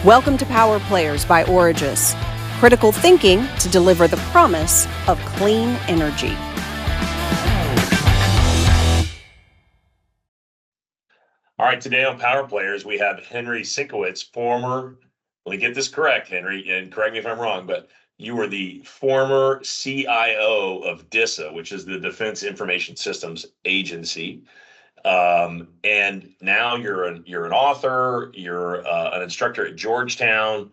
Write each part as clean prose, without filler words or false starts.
Welcome to Power Players by Origis. Critical thinking to deliver the promise of clean energy. All right, today on Power Players, we have Henry Sienkiewicz, let me get this correct, Henry, and correct me if I'm wrong, but you were the former CIO of DISA, which is the Defense Information Systems Agency. And now you're an author, you're an instructor at Georgetown.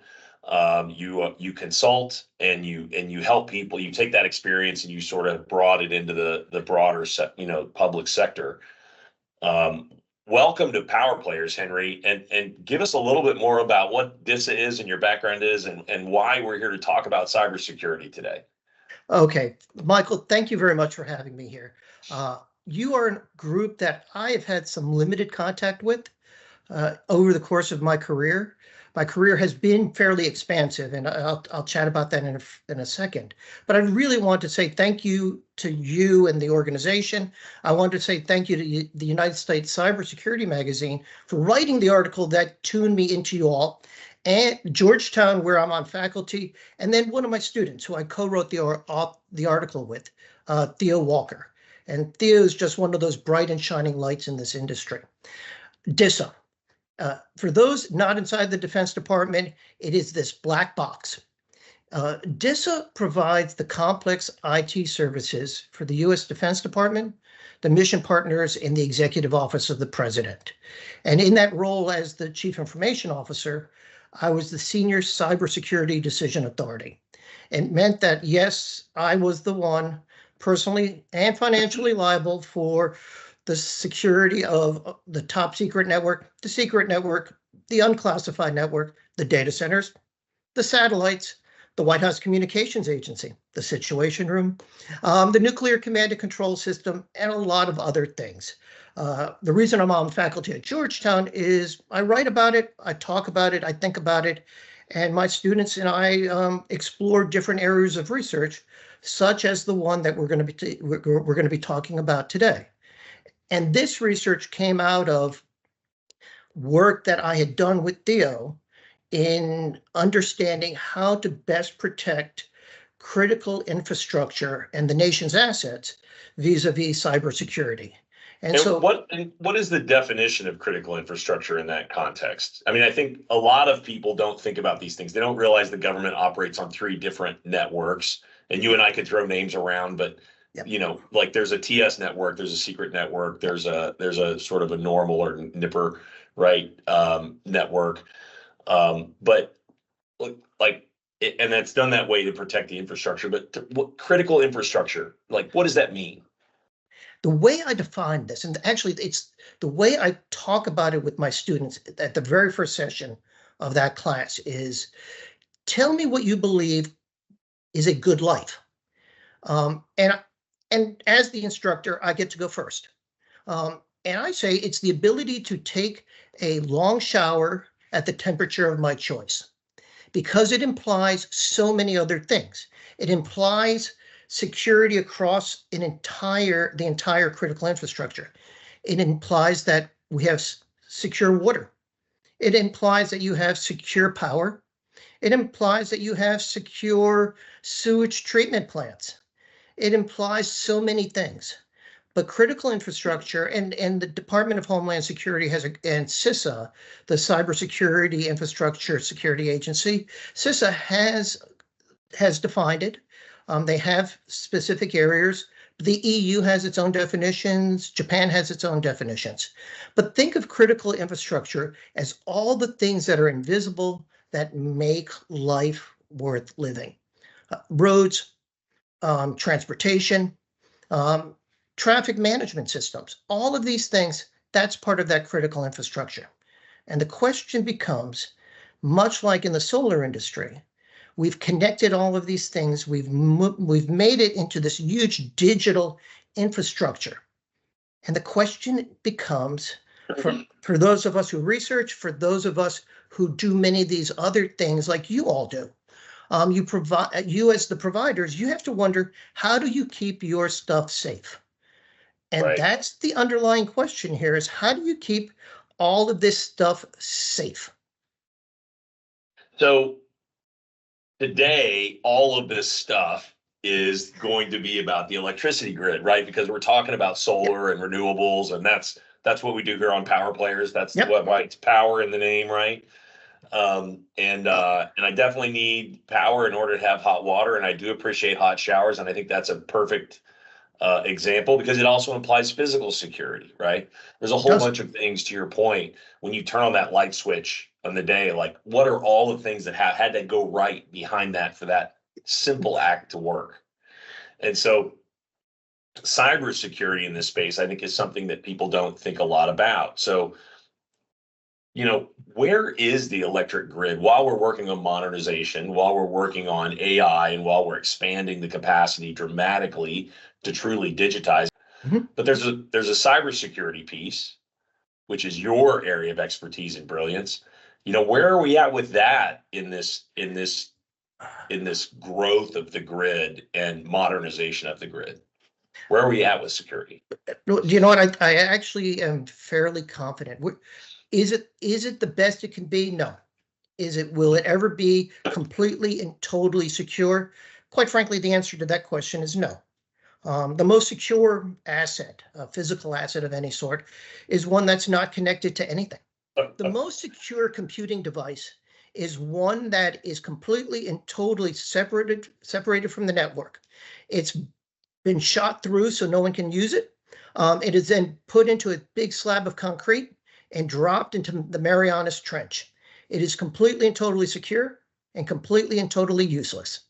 You consult and you help people. You take that experience and you sort of brought it into the broader public sector. Welcome to Power Players, Henry, and give us a little bit more about what DISA is and your background is and why we're here to talk about cybersecurity today. Okay, Michael, thank you very much for having me here. You are a group that I have had some limited contact with over the course of my career. My career has been fairly expansive, and I'll chat about that in a second. But I really want to say thank you to you and the organization. I want to say thank you to the United States Cybersecurity Magazine for writing the article that tuned me into you all, and Georgetown, where I'm on faculty, and then one of my students who I co-wrote the article with, Theo Walker. And Theo is just one of those bright and shining lights in this industry. DISA. For those not inside the Defense Department, it is this black box. DISA provides the complex IT services for the U.S. Defense Department, the mission partners, and the Executive Office of the President. And in that role as the Chief Information Officer, I was the Senior Cybersecurity Decision Authority. It meant that, yes, I was the one personally and financially liable for the security of the top secret network, the secret network, the unclassified network, the data centers, the satellites, the White House Communications Agency, the Situation Room, the nuclear command and control system, and a lot of other things. The reason I'm on faculty at Georgetown is I write about it, I talk about it, I think about it, and my students and I explore different areas of research, such as the one that we're going to be talking about today. And this research came out of work that I had done with Theo in understanding how to best protect critical infrastructure and the nation's assets vis-a-vis cybersecurity. And so what is the definition of critical infrastructure in that context? I mean, I think a lot of people don't think about these things. They don't realize the government operates on 3 different networks, and you and I could throw names around, but yep. Like there's a TS network, there's a secret network, there's a sort of a normal or NIPR, right, network. But like, and that's done that way to protect the infrastructure. But what critical infrastructure, like, what does that mean? The way I define this, and actually it's the way I talk about it with my students at the very first session of that class is, tell me what you believe is a good life. And as the instructor, I get to go first. And I say it's the ability to take a long shower at the temperature of my choice, because it implies so many other things. It implies security across the entire critical infrastructure. It implies that we have secure water. It implies that you have secure power. It implies that you have secure sewage treatment plants. It implies so many things. But critical infrastructure and the Department of Homeland Security and CISA, the Cybersecurity Infrastructure Security Agency, CISA has defined it. They have specific areas. The EU has its own definitions. Japan has its own definitions. But think of critical infrastructure as all the things that are invisible that make life worth living. Roads, transportation, traffic management systems, all of these things, that's part of that critical infrastructure. And the question becomes, much like in the solar industry, we've connected all of these things. We've made it into this huge digital infrastructure. And the question becomes, for those of us who research, for those of us who do many of these other things like you all do, you as the providers, you have to wonder, how do you keep your stuff safe? And Right. That's the underlying question here, is how do you keep all of this stuff safe? So today, all of this stuff is going to be about the electricity grid, right? Because we're talking about solar and renewables, and that's what we do here on Power Players. That's why it's power in the name, right? And I definitely need power in order to have hot water, and I do appreciate hot showers, and I think that's a perfect example because it also implies physical security, right? There's a whole bunch of things, to your point, when you turn on that light switch on the day, like what are all the things that had to go right behind that for that simple act to work? And so cybersecurity in this space, I think, is something that people don't think a lot about. So, where is the electric grid while we're working on modernization, while we're working on AI, and while we're expanding the capacity dramatically to truly digitize? Mhm. But there's a cybersecurity piece, which is your area of expertise and brilliance. Where are we at with that in this growth of the grid and modernization of the grid? Where are we at with security? You know what? I actually am fairly confident. Is it the best it can be? No. Will it ever be completely and totally secure? Quite frankly, the answer to that question is no. The most secure asset, a physical asset of any sort, is one that's not connected to anything. The most secure computing device is one that is completely and totally separated from the network. It's been shot through so no one can use it. It is then put into a big slab of concrete and dropped into the Marianas Trench. It is completely and totally secure and completely and totally useless.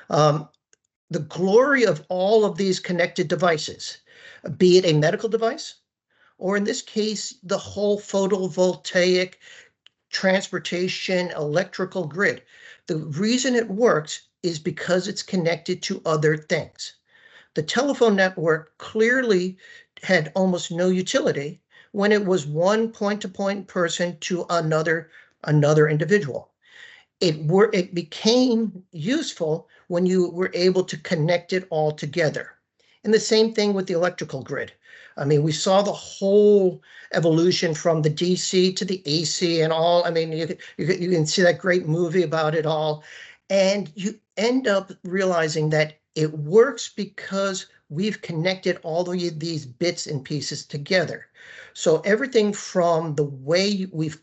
The glory of all of these connected devices, be it a medical device, or in this case, the whole photovoltaic transportation electrical grid, the reason it works is because it's connected to other things. The telephone network clearly had almost no utility when it was one point-to-point person to another individual. It became useful when you were able to connect it all together. And the same thing with the electrical grid. I mean, we saw the whole evolution from the DC to the AC and all. I mean, you can see that great movie about it all. And you end up realizing that it works because we've connected all these bits and pieces together. So everything from the way we've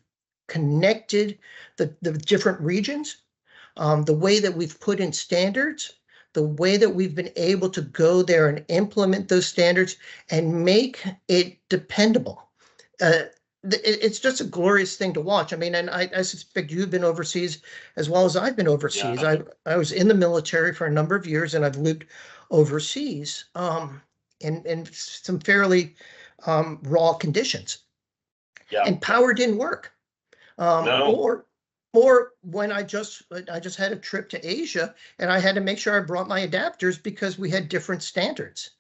connected the different regions, the way that we've put in standards, the way that we've been able to go there and implement those standards and make it dependable. It's just a glorious thing to watch. I mean, and I suspect you've been overseas as well as I've been overseas. Yeah. I was in the military for a number of years and I've lived overseas in some fairly raw conditions. Yeah. And power didn't work. No. Or when I just had a trip to Asia and I had to make sure I brought my adapters because we had different standards.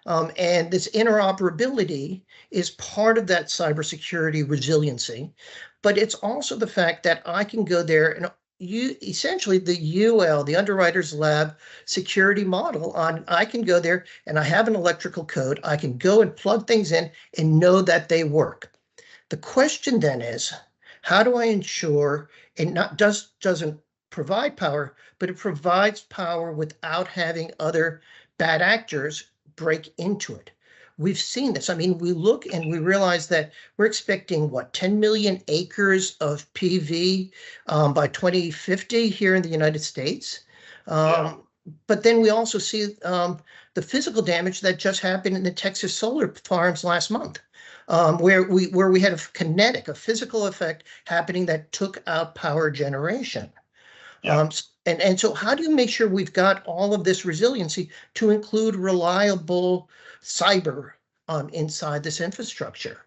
And this interoperability is part of that cybersecurity resiliency, but it's also the fact that I can go there and essentially the UL, the Underwriters Lab security model I can go there and I have an electrical code. I can go and plug things in and know that they work. The question then is, how do I ensure it not just doesn't provide power, but it provides power without having other bad actors break into it? We've seen this. I mean, we look and we realize that we're expecting, 10 million acres of PV by 2050 here in the United States. But then we also see the physical damage that just happened in the Texas solar farms last month. Where we had a physical effect happening that took out power generation. Yeah. And so how do you make sure we've got all of this resiliency to include reliable cyber inside this infrastructure?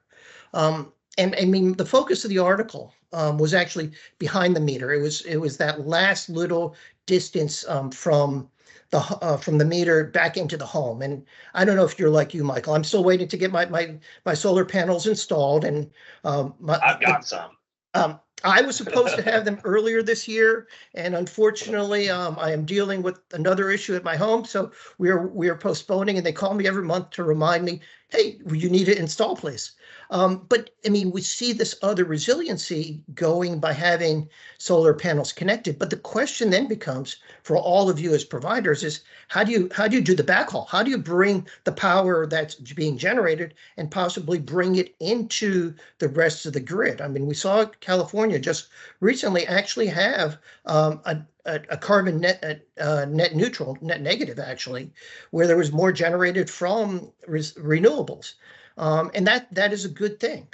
And I mean, the focus of the article was actually behind the meter. It was that last little distance from the meter back into the home. And I don't know if you're like you, Michael. I'm still waiting to get my solar panels installed. And I've got some. I was supposed to have them earlier this year, and unfortunately, I am dealing with another issue at my home. So we are postponing, and they call me every month to remind me, hey, you need to install, please. But I mean, we see this other resiliency going by having solar panels connected. But the question then becomes for all of you as providers is how do you do the backhaul? How do you bring the power that's being generated and possibly bring it into the rest of the grid? I mean, we saw California just recently actually have a carbon net net negative actually, where there was more generated from renewables. And that is a good thing.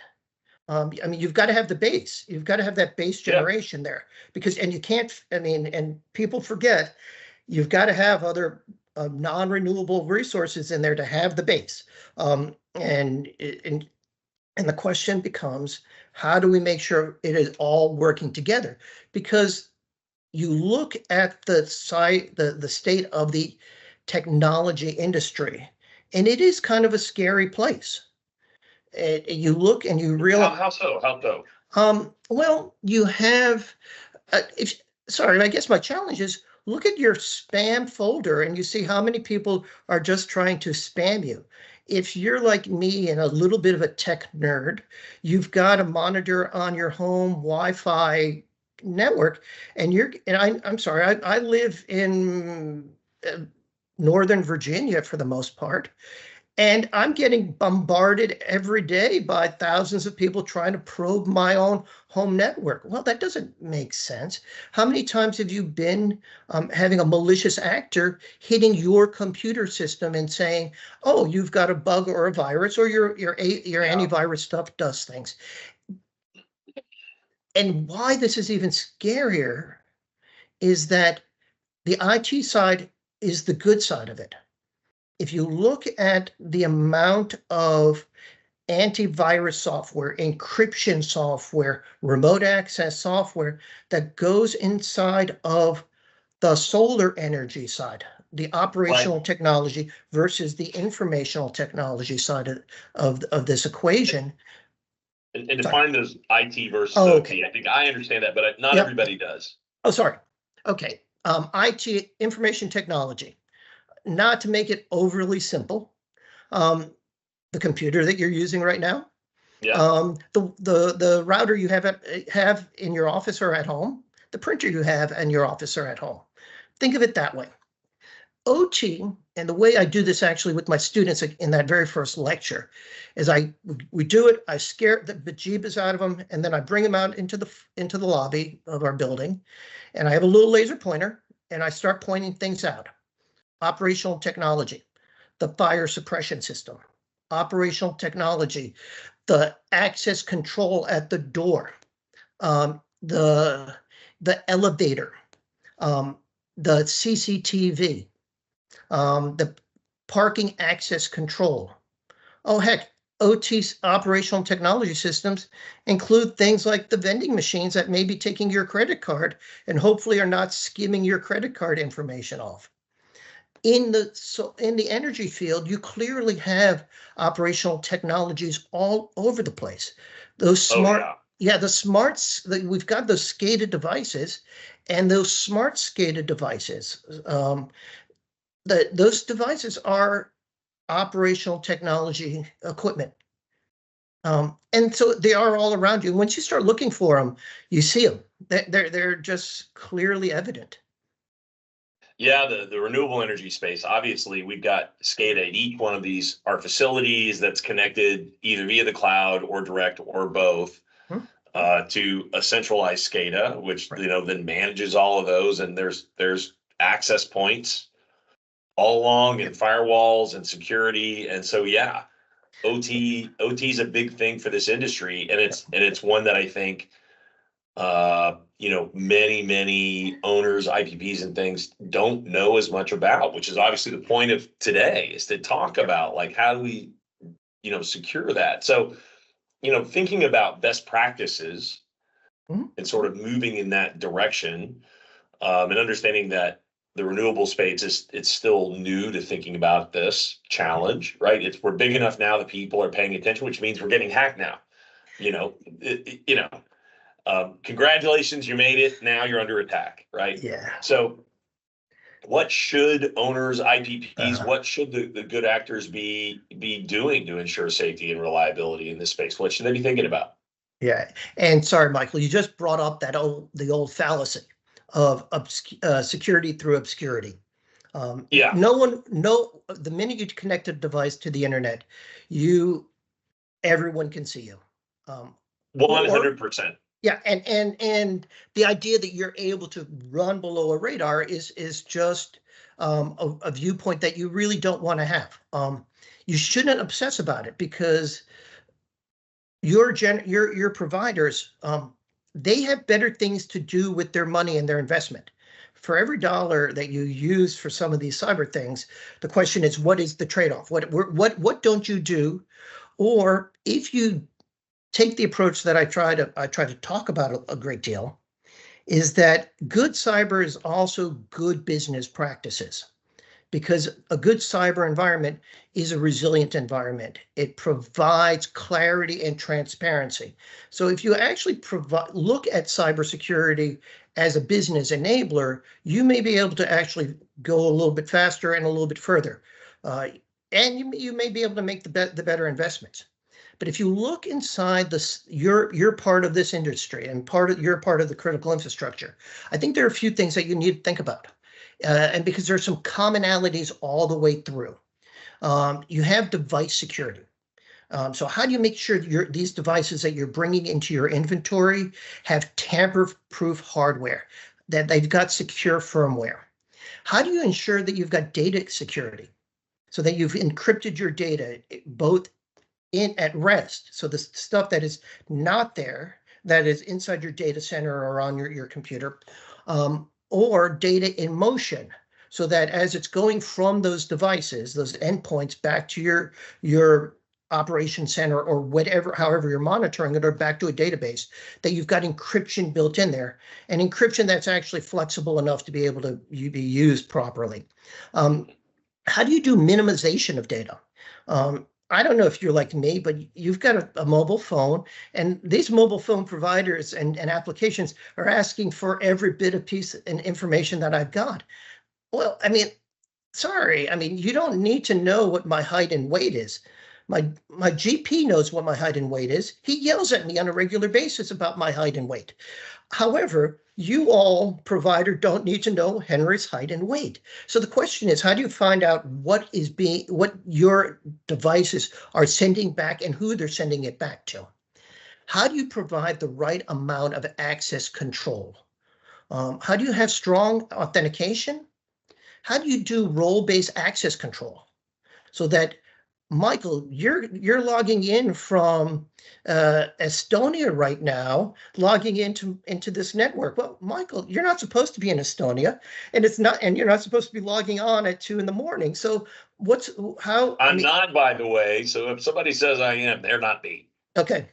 I mean, you've got to have the base. You've got to have that base generation there because, and you can't, I mean, and people forget, you've got to have other non-renewable resources in there to have the base. And the question becomes, how do we make sure it is all working together? Because you look at the site, the state of the technology industry, and it is kind of a scary place. You look and you realize How so? well, you have sorry, I guess my challenge is look at your spam folder and you see how many people are just trying to spam you. If you're like me and a little bit of a tech nerd, you've got a monitor on your home Wi-Fi network, and I'm sorry, I live in Northern Virginia for the most part. And I'm getting bombarded every day by thousands of people trying to probe my own home network. Well, that doesn't make sense. How many times have you been having a malicious actor hitting your computer system and saying, "Oh, you've got a bug or a virus, or your antivirus stuff does things"? And why this is even scarier is that the IT side is the good side of it. If you look at the amount of antivirus software, encryption software, remote access software that goes inside of the solar energy side, the operational technology versus the informational technology side of this equation. And define those IT versus Oh, OT. okay. I think I understand that, but not everybody does. Oh, sorry. Okay. IT, information technology. Not to make it overly simple, the computer that you're using right now, the router you have in your office or at home, the printer you have in your office or at home. Think of it that way. OT, and the way I do this actually with my students in that very first lecture, is we do it. I scare the bejeebus out of them, and then I bring them out into the lobby of our building, and I have a little laser pointer, and I start pointing things out. Operational technology, the fire suppression system, operational technology, the access control at the door, the elevator, the CCTV, the parking access control. Oh, heck, OT's operational technology systems include things like the vending machines that may be taking your credit card and hopefully are not skimming your credit card information off. In the energy field, you clearly have operational technologies all over the place. Those smart, the smarts, we've got those SCADA devices, and those smart SCADA devices. Those devices are operational technology equipment. And so they are all around you. Once you start looking for them, you see them. They're just clearly evident. Yeah, the renewable energy space, obviously, we've got SCADA at each one of these, our facilities that's connected either via the cloud or direct or both to a centralized SCADA, which, then manages all of those. And there's access points all along and firewalls and security. And so, OT is a big thing for this industry. And it's one that I think, many owners, IPPs and things don't know as much about, which is obviously the point of today, is to talk about like, how do we, secure that? So, thinking about best practices and sort of moving in that direction, and understanding that the renewable space it's still new to thinking about this challenge, right? We're big enough now that people are paying attention, which means we're getting hacked now. Congratulations, you made it. Now you're under attack, right? Yeah. So what should owners, IPPs, what should the good actors be doing to ensure safety and reliability in this space? What should they be thinking about? Yeah, and sorry, Michael, you just brought up the old fallacy of security through obscurity. Yeah. The minute you connect a device to the internet, everyone can see you. 100%. Yeah, and the idea that you're able to run below a radar is just a viewpoint that you really don't want to have. You shouldn't obsess about it, because your providers, they have better things to do with their money and their investment. For every dollar that you use for some of these cyber things, the question is, what is the trade-off? What don't you do? Or if you take the approach that I try to talk about a great deal, is that good cyber is also good business practices, because a good cyber environment is a resilient environment. It provides clarity and transparency. So if you actually look at cybersecurity as a business enabler, you may be able to actually go a little bit faster and a little bit further. And you may be able to make the better investments. But if you look inside your part of this industry and you're part of the critical infrastructure, I think there are a few things that you need to think about. And because there's some commonalities all the way through. You have device security. So how do you make sure that these devices that you're bringing into your inventory have tamper-proof hardware, that they've got secure firmware? How do you ensure that you've got data security, so that you've encrypted your data both at rest, so the stuff that is not there, that is inside your data center or on your computer, or data in motion, so that as it's going from those devices, those endpoints, back to your operation center or however you're monitoring it, or back to a database, that you've got encryption built in there, and encryption that's actually flexible enough to be able to be used properly. How do you do minimization of data? I don't know if you're like me, but you've got a mobile phone, and these mobile phone providers and applications are asking for every bit of piece and information that I've got. Well, I mean, sorry, you don't need to know what my height and weight is. My GP knows what my height and weight is. He yells at me on a regular basis about my height and weight. However, you all, provider, don't need to know Henry's height and weight. So the question is, how do you find out what your devices are sending back and who they're sending it back to? How do you provide the right amount of access control? How do you have strong authentication? How do you do role-based access control, so that, Michael, you're logging in from Estonia right now, logging into this network. Well, Michael, you're not supposed to be in Estonia, and you're not supposed to be logging on at 2 a.m. So I'm not, by the way. So if somebody says I am, they're not me. Okay,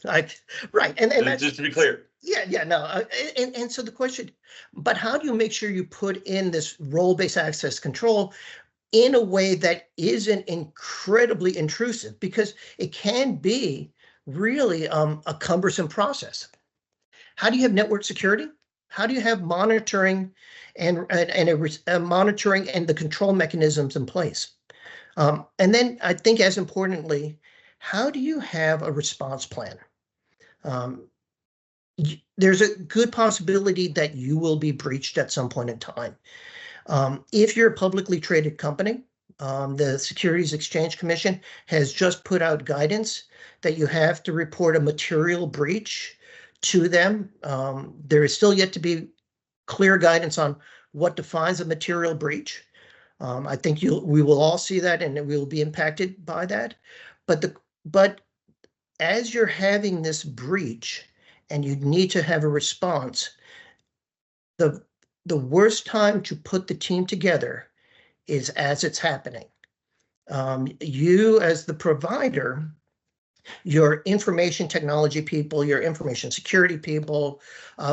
right, and that's, just to be clear. Yeah, no, and so the question, but how do you make sure you put in this role-based access control in a way that isn't incredibly intrusive, because it can be really a cumbersome process? How do you have network security? How do you have monitoring and monitoring and the control mechanisms in place? And then I think, as importantly, how do you have a response plan? There's a good possibility that you will be breached at some point in time. If you're a publicly traded company, the Securities Exchange Commission has just put out guidance that you have to report a material breach to them. There is still yet to be clear guidance on what defines a material breach. I think we will all see that, and we will be impacted by that. But as you're having this breach and you need to have a response, the worst time to put the team together is as it's happening. You, as the provider, your information technology people, your information security people,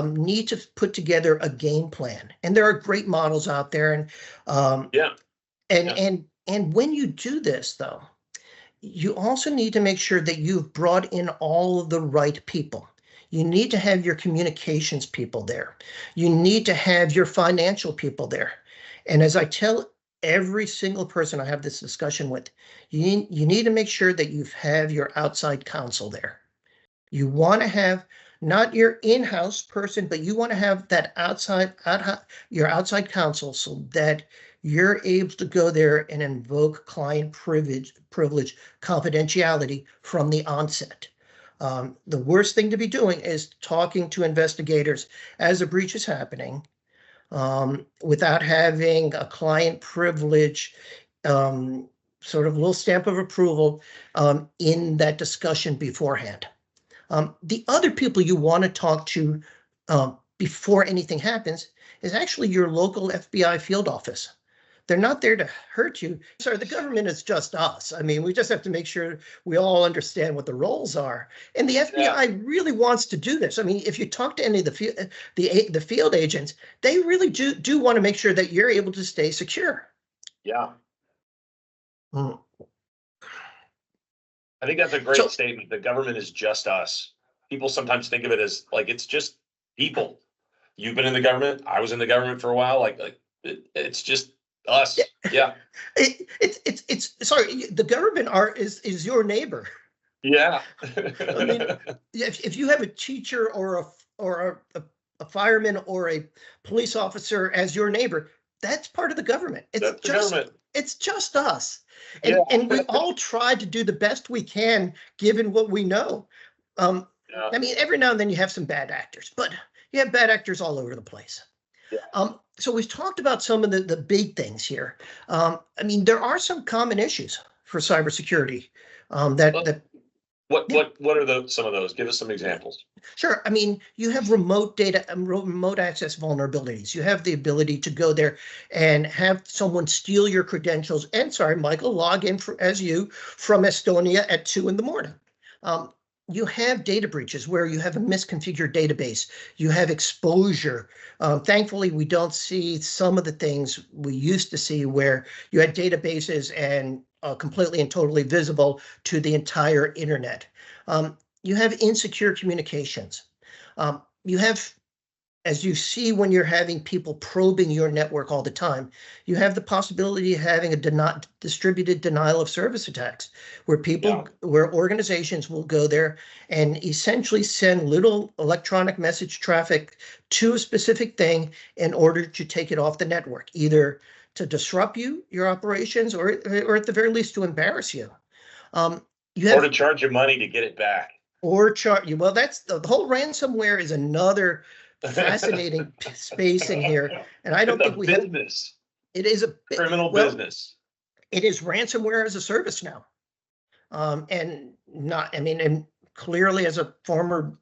need to put together a game plan. And there are great models out there. And when you do this, though, you also need to make sure that you've brought in all of the right people. You need to have your communications people there. You need to have your financial people there. And as I tell every single person I have this discussion with, you need to make sure that you have your outside counsel there. You want to have not your in-house person, but you want to have that your outside counsel so that you're able to go there and invoke client privilege confidentiality from the onset. The worst thing to be doing is talking to investigators as a breach is happening without having a client privilege sort of little stamp of approval in that discussion beforehand. The other people you want to talk to before anything happens is actually your local FBI field office. They're not there to hurt you. Sorry, the government is just us. I mean, we just have to make sure we all understand what the roles are. And the FBI really wants to do this. I mean, if you talk to any of the field agents, they really do want to make sure that you're able to stay secure. Yeah. Mm. I think that's a great statement. The government is just us. People sometimes think of it as like it's just people. You've been in the government. I was in the government for a while. It's just us. Yeah. It's sorry. The government is your neighbor. Yeah. I mean, if you have a teacher or a fireman or a police officer as your neighbor, that's part of the government. It's just us. And we all try to do the best we can given what we know. I mean, every now and then you have some bad actors, but you have bad actors all over the place. Yeah. So we've talked about some of the big things here. I mean, there are some common issues for cybersecurity What are some of those? Give us some examples. Sure. I mean, you have remote data and remote access vulnerabilities. You have the ability to go there and have someone steal your credentials and, sorry, Michael, log in as you from Estonia at 2 a.m. You have data breaches where you have a misconfigured database. You have exposure. Thankfully, we don't see some of the things we used to see where you had databases and completely and totally visible to the entire internet. You have insecure communications. You have, as you see when you're having people probing your network all the time, you have the possibility of having a distributed denial of service attacks, where where organizations will go there and essentially send little electronic message traffic to a specific thing in order to take it off the network, either to disrupt your operations, or at the very least to embarrass you. Or to charge you money to get it back. Or charge you. Well, that's the whole ransomware is another fascinating space in here, and I don't think we have. It is a criminal business. It is ransomware as a service now, and clearly, as a former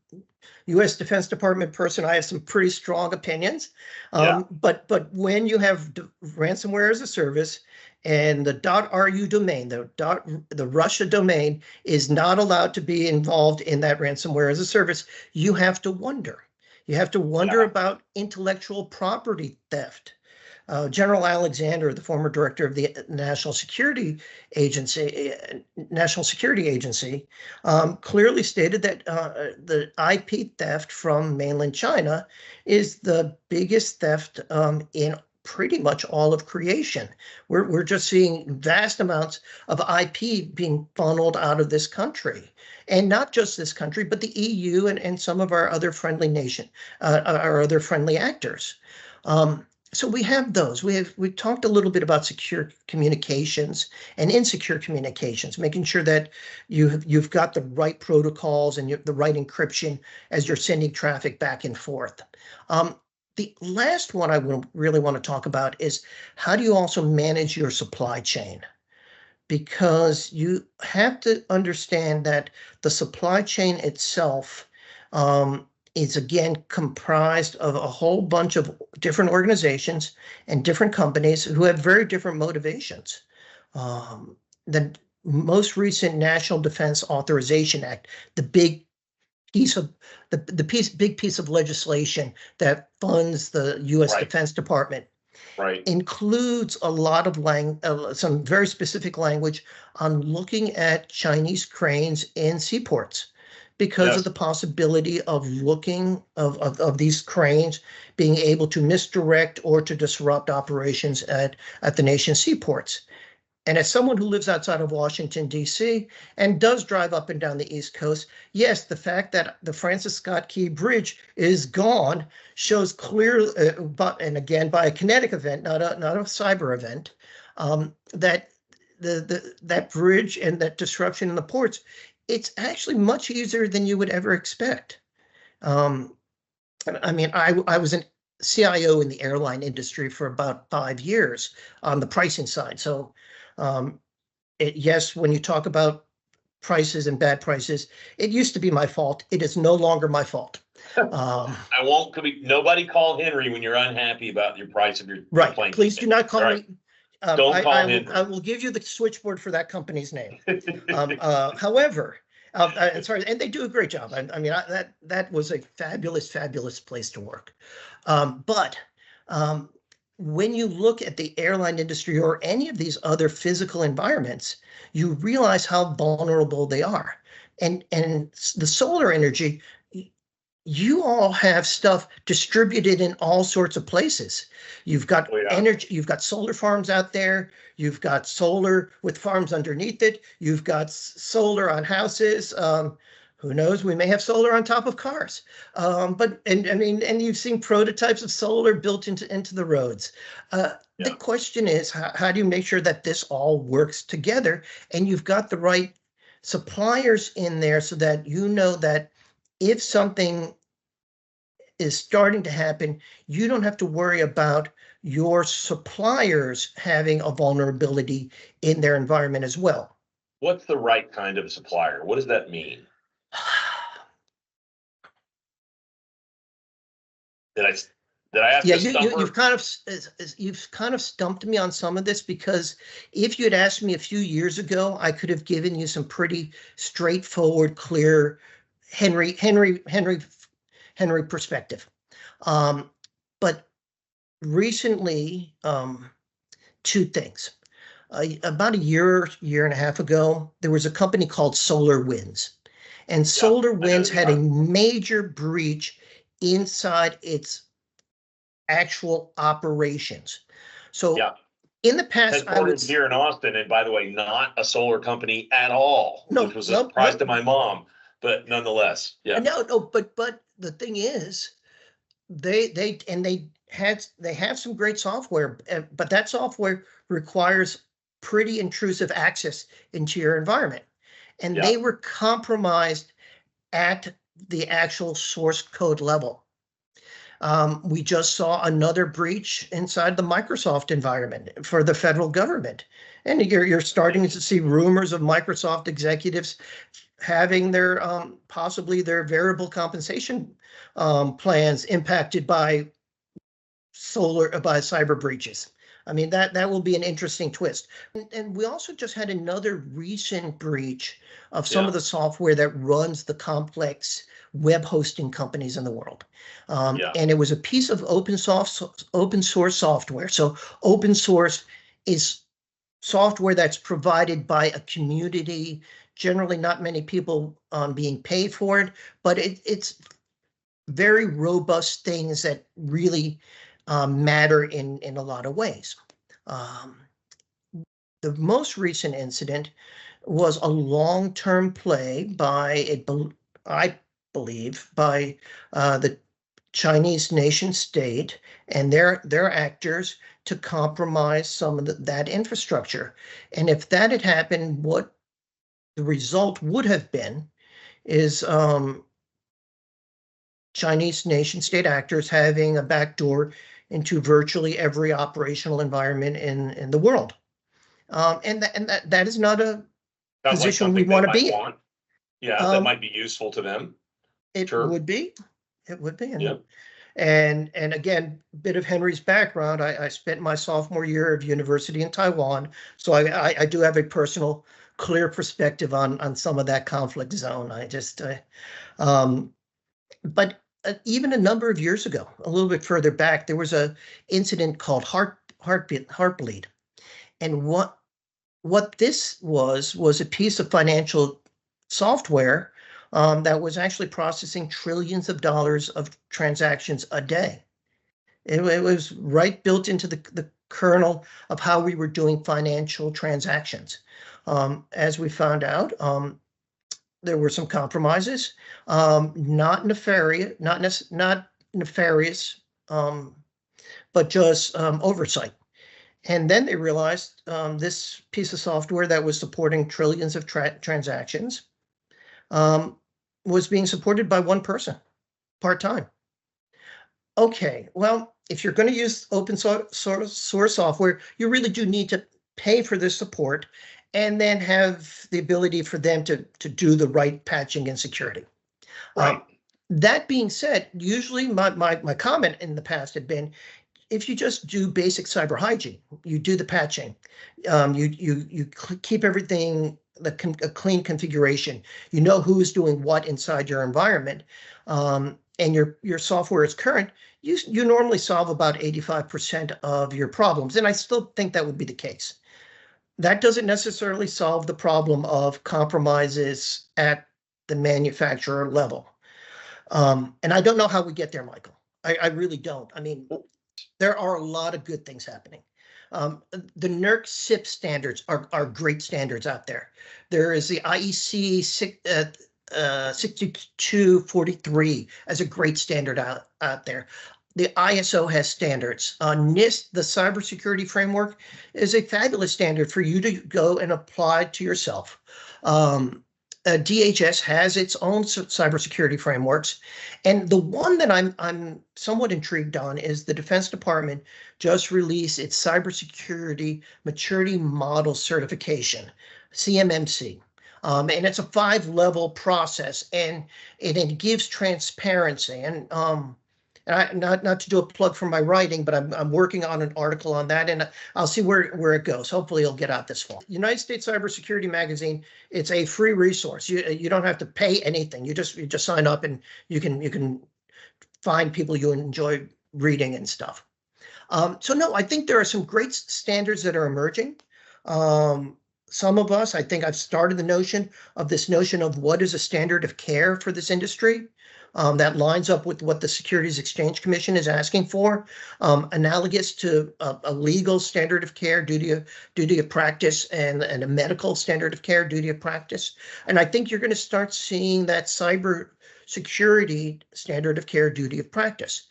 U.S. Defense Department person, I have some pretty strong opinions. But when you have ransomware as a service, and the .ru domain, the Russia domain, is not allowed to be involved in that ransomware as a service, you have to wonder. You have to wonder about intellectual property theft. General Alexander, the former director of the National Security Agency, clearly stated that the IP theft from mainland China is the biggest theft in pretty much all of creation. We're just seeing vast amounts of IP being funneled out of this country. And not just this country, but the EU and some of our other friendly our other friendly actors. So we have those. We talked a little bit about secure communications and insecure communications, making sure that you've got the right protocols and the right encryption as you're sending traffic back and forth. The last one I really want to talk about is how do you also manage your supply chain? Because you have to understand that the supply chain itself is, again, comprised of a whole bunch of different organizations and different companies who have very different motivations. The most recent National Defense Authorization Act, the big piece of big piece of legislation that funds the U.S. Defense Department, includes a lot of some very specific language on looking at Chinese cranes in seaports, because Yes. of the possibility of of these cranes being able to misdirect or to disrupt operations at the nation's seaports. And as someone who lives outside of Washington, D.C., and does drive up and down the East Coast, yes, the fact that the Francis Scott Key Bridge is gone shows clear, and again, by a kinetic event, not a cyber event, that that bridge and that disruption in the ports, it's actually much easier than you would ever expect. I mean, I was an CIO in the airline industry for about 5 years on the pricing side. So, yes, when you talk about prices and bad prices, it used to be my fault. It is no longer my fault. I won't. Nobody call Henry when you're unhappy about your price of your Right. plane Please ticket. do not call me. Don't call Henry. I will give you the switchboard for that company's name. However, sorry, and they do a great job. I mean, that was a fabulous, fabulous place to work. But when you look at the airline industry or any of these other physical environments, you realize how vulnerable they are. And the solar energy, you all have stuff distributed in all sorts of places. You've got energy, you've got solar farms out there, you've got solar with farms underneath it, you've got solar on houses. Who knows? We may have solar on top of cars. But I mean, and you've seen prototypes of solar built into the roads. The question is, how do you make sure that this all works together and you've got the right suppliers in there so that you know that if something is starting to happen, you don't have to worry about your suppliers having a vulnerability in their environment as well. What's the right kind of supplier? What does that mean? Did I ask? Yeah, you've kind of stumped me on some of this, because if you had asked me a few years ago, I could have given you some pretty straightforward, clear Henry perspective. But recently, two things. About a year and a half ago, there was a company called SolarWinds, and SolarWinds had a major breach inside its actual operations. So in the past, I would here in Austin, and by the way, not a solar company at all, which was a surprise to my mom, but nonetheless, No, but the thing is, they have some great software, but that software requires pretty intrusive access into your environment, and they were compromised at the actual source code level. We just saw another breach inside the Microsoft environment for the federal government. And you're starting to see rumors of Microsoft executives having their possibly their variable compensation plans impacted by cyber breaches. I mean, that will be an interesting twist. And we also just had another recent breach of some of the software that runs the complex web hosting companies in the world. And it was a piece of open source software. So open source is software that's provided by a community, generally not many people being paid for it, but it's very robust things that really matter in a lot of ways. The most recent incident was a long-term play by, I believe, by the Chinese nation state and their actors to compromise some of that infrastructure. And if that had happened, what the result would have been is Chinese nation state actors having a backdoor into virtually every operational environment in the world. And that is not a position we want to be in. Yeah, that might be useful to them. It would be. It would be. And again, a bit of Henry's background. I spent my sophomore year of university in Taiwan, so I do have a personal, clear perspective on some of that conflict zone. But even a number of years ago, a little bit further back, there was a incident called Heartbleed, and what this was a piece of financial software that was actually processing trillions of dollars of transactions a day. It was right built into the kernel of how we were doing financial transactions. As we found out, there were some compromises, not nefarious, not nefarious, but just oversight. And then they realized this piece of software that was supporting trillions of transactions was being supported by one person, part-time. Okay, well, if you're going to use open source software, you really do need to pay for this support and then have the ability for them to do the right patching and security. Right. That being said, usually my comment in the past had been, if you just do basic cyber hygiene, you do the patching, you keep everything a clean configuration, you know who is doing what inside your environment, and your software is current, you normally solve about 85% of your problems. And I still think that would be the case. That doesn't necessarily solve the problem of compromises at the manufacturer level. And I don't know how we get there, Michael. I really don't. I mean, there are a lot of good things happening. The NERC SIP standards are great standards out there. There is the IEC 6243 as a great standard out there. The ISO has standards. NIST, the cybersecurity framework, is a fabulous standard for you to go and apply to yourself. DHS has its own cybersecurity frameworks, and the one that I'm somewhat intrigued on is the Defense Department just released its cybersecurity maturity model certification, CMMC. And it's a 5-level process, and it gives transparency. And not to do a plug for my writing, but I'm working on an article on that, and I'll see where it goes. Hopefully it'll get out this fall. United States Cybersecurity Magazine, it's a free resource. You don't have to pay anything. You just sign up, and you can find people you enjoy reading and stuff. So no, I think there are some great standards that are emerging. Some of us, I think I've started the notion of what is a standard of care for this industry. That lines up with what the Securities Exchange Commission is asking for, analogous to a legal standard of care, duty of practice, and a medical standard of care, duty of practice. And I think you're going to start seeing that cyber security standard of care, duty of practice.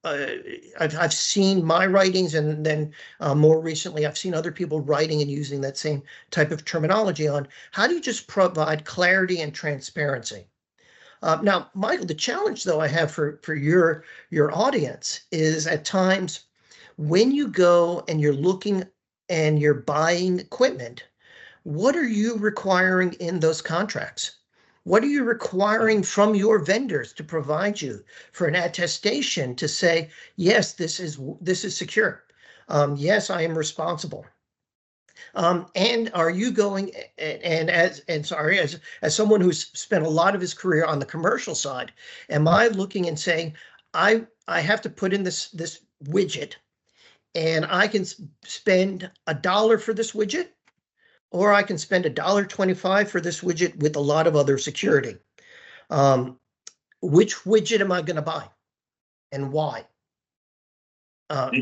I've seen my writings, and then more recently, I've seen other people writing and using that same type of terminology on how do you just provide clarity and transparency. Now, Michael, the challenge, though, I have for your audience is at times when you go and you're looking and you're buying equipment, what are you requiring in those contracts? What are you requiring from your vendors to provide you for an attestation to say, yes, this is secure. Yes, I am responsible. And are you going, and as someone who's spent a lot of his career on the commercial side, am I looking and saying, I have to put in this widget, and I can spend $1 for this widget, or I can spend $1.25 for this widget with a lot of other security. Which widget am I going to buy, and why?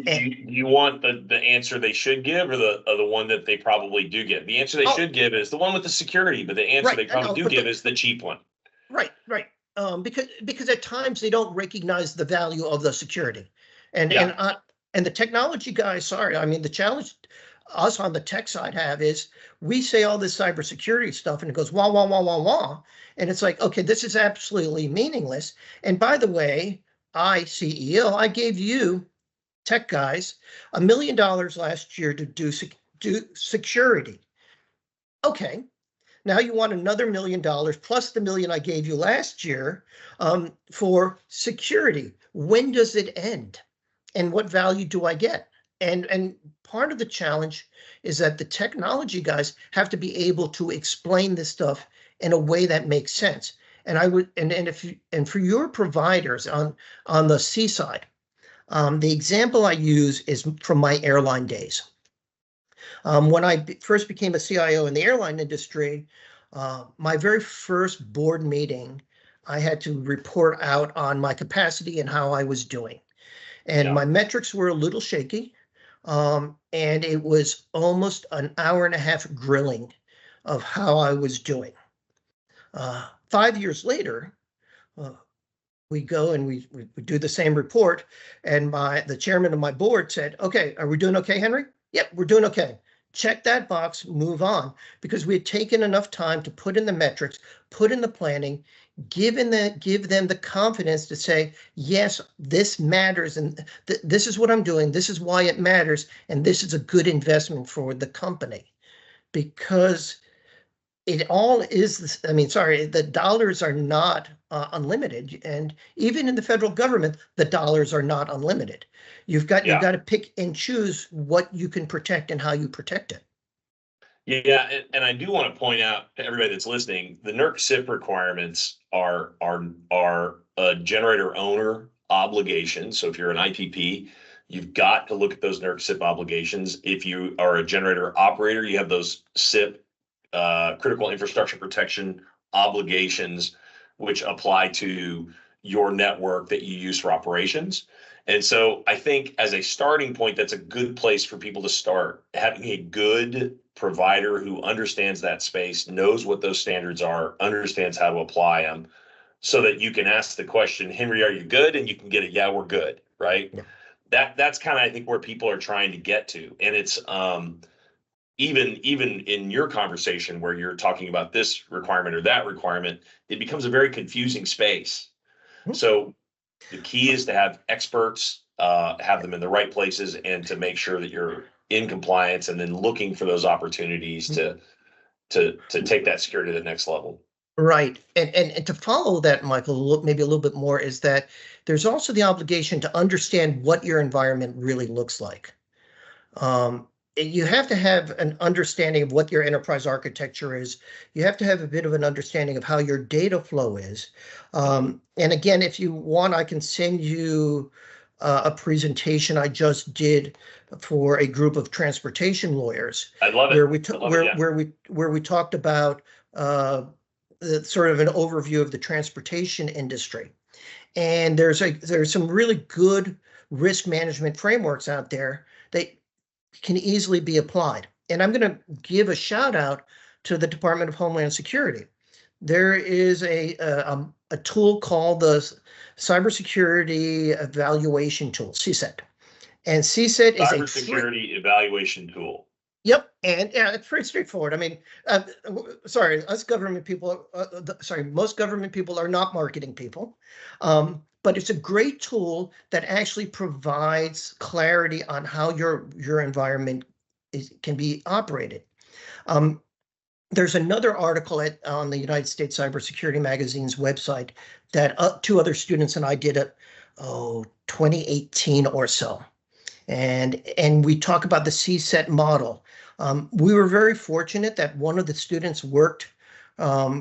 You want the answer they should give, or the one that they probably do give? The answer they should give is the one with the security, but the answer they probably do give is the cheap one. Right. Because at times they don't recognize the value of the security, and the technology guys. Sorry, I mean the challenge us on the tech side have is we say all this cybersecurity stuff, and it goes wah wah wah wah wah, and it's like, okay, this is absolutely meaningless. And by the way, CEO, I gave you tech guys $1 million last year to do security. Okay, now you want another $1 million plus the $1 million I gave you last year for security. When does it end? And what value do I get? And part of the challenge is that the technology guys have to be able to explain this stuff in a way that makes sense. And I would, and for your providers on the C side, the example I use is from my airline days. When I first became a CIO in the airline industry, My very first board meeting, I had to report out on my capacity and how I was doing. And Yeah. my metrics were a little shaky. And it was almost an hour and a half grilling of how I was doing. 5 years later, uh, we go and we do the same report. And the chairman of my board said, "Okay, are we doing okay, Henry?" "Yep, we're doing okay." Check that box, move on, because we had taken enough time to put in the metrics, put in the planning, give them the confidence to say, yes, this matters, and this is what I'm doing, this is why it matters, and this is a good investment for the company. Because it all is, the dollars are not unlimited, and even in the federal government, the dollars are not unlimited. You've got to pick and choose what you can protect and how you protect it. Yeah, and I do want to point out to everybody that's listening, the NERC SIP requirements are a generator owner obligation. So if you're an IPP, you've got to look at those NERC SIP obligations. If you are a generator operator, you have those SIP critical infrastructure protection obligations, which apply to your network that you use for operations. And so I think as a starting point, that's a good place for people to start. Having a good provider who understands that space, knows what those standards are, understands how to apply them, so that you can ask the question, "Henry, are you good?" And you can get it, "Yeah, we're good," right? Yeah. That's kind of, I think, where people are trying to get to. And it's even in your conversation where you're talking about this requirement or that requirement, it becomes a very confusing space. So the key is to have experts, have them in the right places, and to make sure that you're in compliance, and then looking for those opportunities to take that security to the next level. Right. And to follow that, Michael, maybe a little bit more, is that there's also the obligation to understand what your environment really looks like. You have to have an understanding of what your enterprise architecture is. You have to have a bit of an understanding of how your data flow is. And again, if you want, I can send you a presentation I just did for a group of transportation lawyers. I love it. Where we talked about sort of an overview of the transportation industry. And there's some really good risk management frameworks out there that can easily be applied. And I'm going to give a shout out to the Department of Homeland Security. There is a tool called the Cybersecurity Evaluation Tool, CSET. And CSET is a cybersecurity evaluation tool. Yep, and yeah, it's pretty straightforward. I mean, sorry, us government people, most government people are not marketing people, but it's a great tool that actually provides clarity on how your environment can be operated. There's another article on the United States Cybersecurity Magazine's website that two other students and I did at 2018 or so. And we talk about the CSET model. We were very fortunate that one of the students worked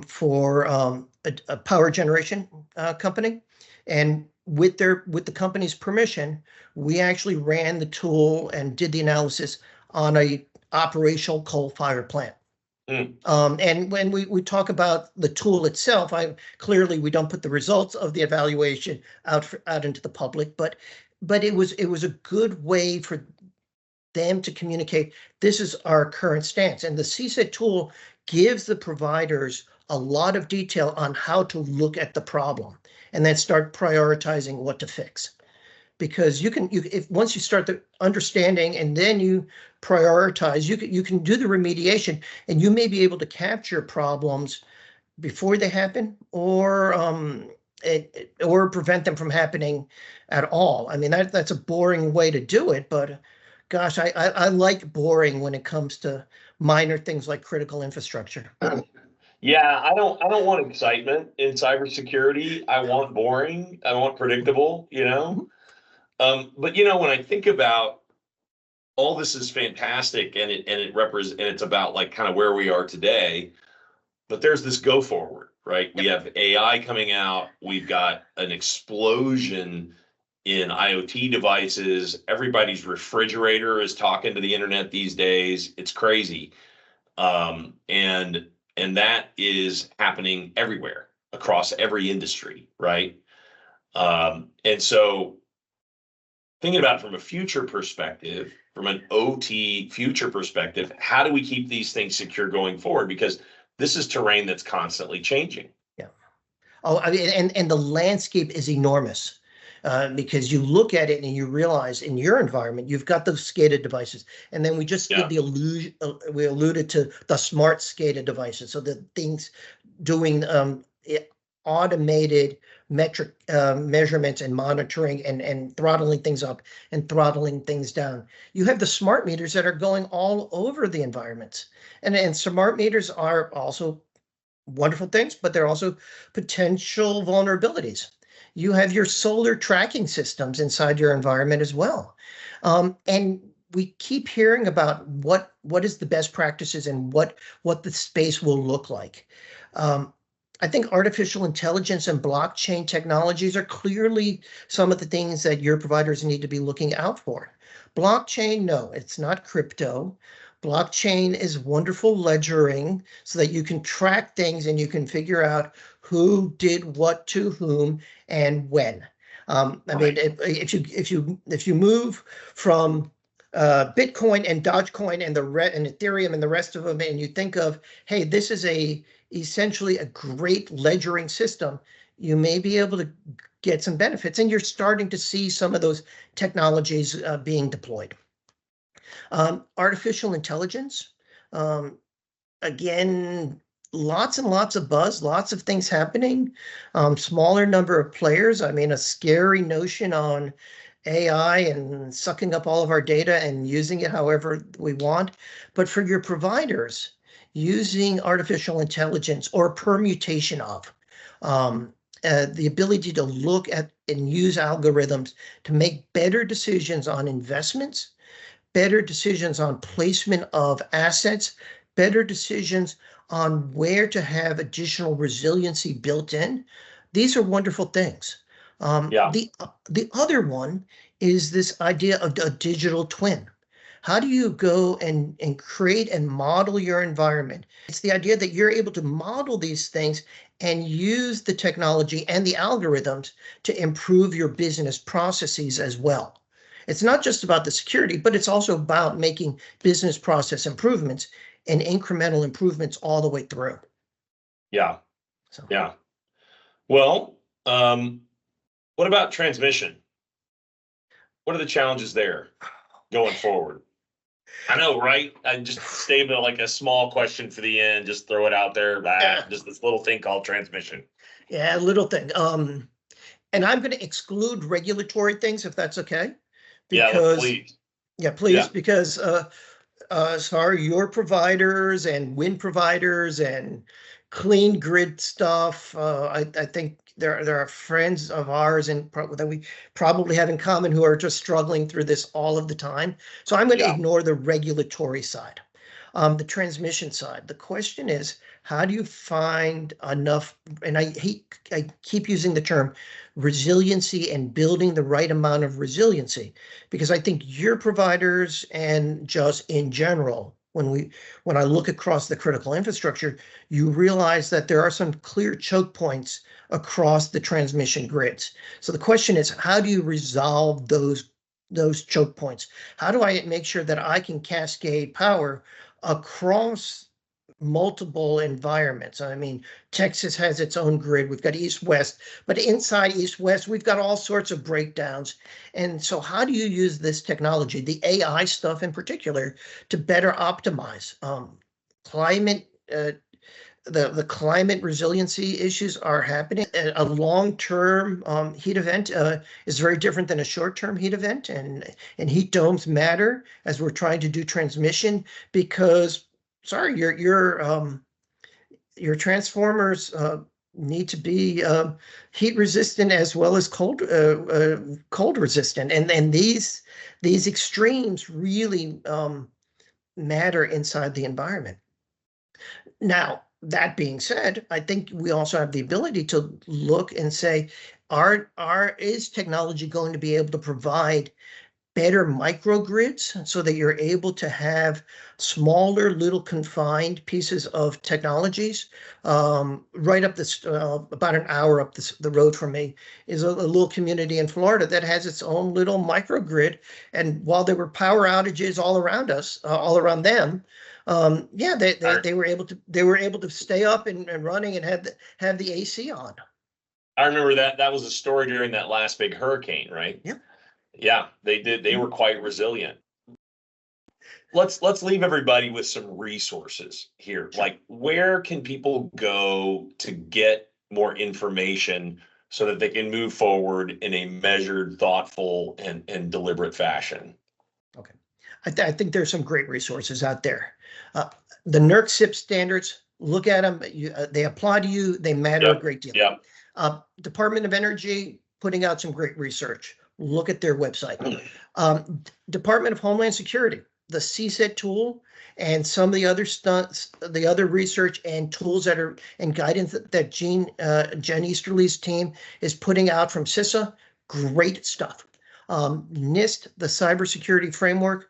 for a power generation company, and with the company's permission, we actually ran the tool and did the analysis on a operational coal-fired plant. And when we talk about the tool itself, clearly we don't put the results of the evaluation out into the public, but it was a good way for them to communicate, this is our current stance. And the CSET tool gives the providers a lot of detail on how to look at the problem and then start prioritizing what to fix. Because if once you start the understanding and then you prioritize, you can do the remediation, and you may be able to capture problems before they happen, or prevent them from happening at all. I mean, that's a boring way to do it, but gosh, I like boring when it comes to minor things like critical infrastructure. Yeah, I don't want excitement in cybersecurity. I want boring. I want predictable, you know? But when I think about all this is fantastic, and it's about like kind of where we are today, but there's this go forward, right? We have AI coming out. We've got an explosion in IoT devices. Everybody's refrigerator is talking to the internet these days. It's crazy. And And that is happening everywhere across every industry, right? And so thinking about it from a future perspective, from an OT future perspective, how do we keep these things secure going forward? Because this is terrain that's constantly changing. Yeah. Oh, I mean, and the landscape is enormous, because you look at it and you realize in your environment you've got those SCADA devices, and then we just did the illusion. We alluded to the smart SCADA devices, so the things doing automated metric measurements and monitoring and throttling things up and throttling things down. You have the smart meters that are going all over the environments, and smart meters are also wonderful things, but they're also potential vulnerabilities. You have your solar tracking systems inside your environment as well. And we keep hearing about what is the best practices and what the space will look like. I think artificial intelligence and blockchain technologies are clearly some of the things that your providers need to be looking out for. Blockchain, no, it's not crypto. Blockchain is wonderful ledgering so that you can track things and you can figure out who did what to whom and when. I mean, if you move from Bitcoin and Dogecoin and and Ethereum and the rest of them, and you think of, hey, this is essentially a great ledgering system, you may be able to get some benefits, and you're starting to see some of those technologies being deployed. Artificial intelligence, again, lots and lots of buzz, lots of things happening, smaller number of players. I mean, a scary notion on AI and sucking up all of our data and using it however we want. But for your providers, using artificial intelligence or permutation of the ability to look at and use algorithms to make better decisions on investments, better decisions on placement of assets, better decisions on where to have additional resiliency built in. These are wonderful things. The other one is this idea of a digital twin. How do you go and create and model your environment? It's the idea that you're able to model these things and use the technology and the algorithms to improve your business processes as well. It's not just about the security, but it's also about making business process improvements and incremental improvements all the way through. Yeah. So. Yeah. Well, what about transmission? What are the challenges there going forward? I know, right? I just save it like a small question for the end, just throw it out there. Just this little thing called transmission. Yeah, little thing. And I'm going to exclude regulatory things if that's okay. Because, please. Yeah, please, yeah. Because sorry, your providers and wind providers and clean grid stuff. I think there are friends of ours that we probably have in common who are just struggling through this all of the time. So I'm going to ignore the regulatory side. The transmission side. The question is, how do you find enough, and I keep using the term resiliency and building the right amount of resiliency, because I think your providers and just in general, when I look across the critical infrastructure, you realize that there are some clear choke points across the transmission grids. So the question is, how do you resolve those choke points? How do I make sure that I can cascade power across multiple environments? I mean, Texas has its own grid. We've got East-West, but inside East-West, we've got all sorts of breakdowns. And so how do you use this technology, the AI stuff in particular, to better optimize climate? The climate resiliency issues are happening. A long-term heat event is very different than a short-term heat event, and heat domes matter as we're trying to do transmission because, sorry, your transformers need to be heat resistant as well as cold resistant, and these extremes really matter inside the environment. Now, that being said, I think we also have the ability to look and say, is technology going to be able to provide better microgrids so that you're able to have smaller little confined pieces of technologies. Right up this, about an hour up the road from me is a little community in Florida that has its own little microgrid. And while there were power outages all around us, all around them, they were able to stay up and running and have the AC on. I remember that was a story during that last big hurricane, right? Yeah. Yeah, they did. They were quite resilient. Let's leave everybody with some resources here. Sure. Like, where can people go to get more information so that they can move forward in a measured, thoughtful, and deliberate fashion? Okay. I think there's some great resources out there. The NERC SIP standards, look at them. They apply to you. They matter a great deal. Yeah. Department of Energy putting out some great research. Look at their website. Department of Homeland Security, the CSET tool, and some of the other stunts, the other research and tools that are and guidance that Jen Easterly's team is putting out from CISA. Great stuff. NIST, the cybersecurity framework,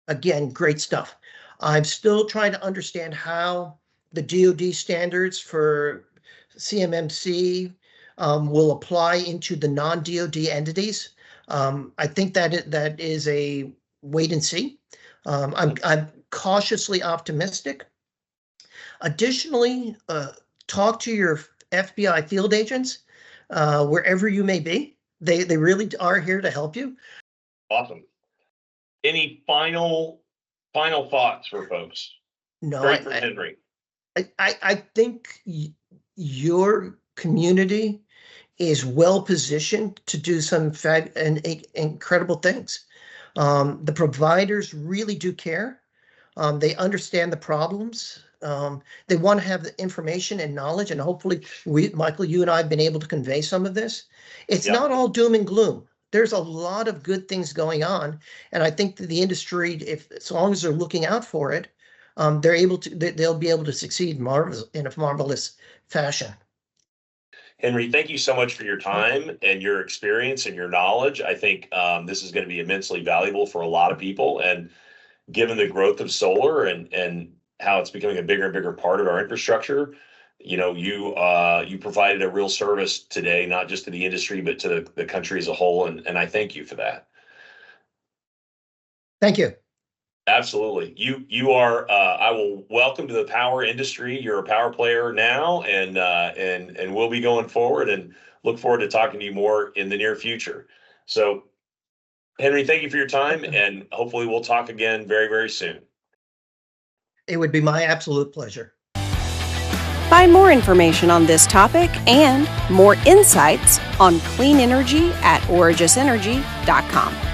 again, great stuff. I'm still trying to understand how the DoD standards for CMMC will apply into the non-DoD entities. I think that is a wait and see. I'm cautiously optimistic. Additionally, talk to your FBI field agents wherever you may be. They really are here to help you. Awesome. Any final thoughts for folks? No, Great for Henry. I think your community is well positioned to do some incredible things. The providers really do care. They understand the problems. They want to have the information and knowledge, and hopefully, Michael, you and I have been able to convey some of this. It's not all doom and gloom. There's a lot of good things going on, and I think that the industry, as long as they're looking out for it, they'll be able to succeed in a marvelous fashion. Henry, thank you so much for your time and your experience and your knowledge. I think this is going to be immensely valuable for a lot of people. And given the growth of solar and how it's becoming a bigger and bigger part of our infrastructure, you provided a real service today, not just to the industry, but to the country as a whole. And I thank you for that. Thank you. Absolutely. You are, I will welcome to the power industry. You're a power player now, and we'll be going forward and look forward to talking to you more in the near future. So, Henry, thank you for your time, and hopefully we'll talk again very, very soon. It would be my absolute pleasure. Find more information on this topic and more insights on clean energy at origisenergy.com.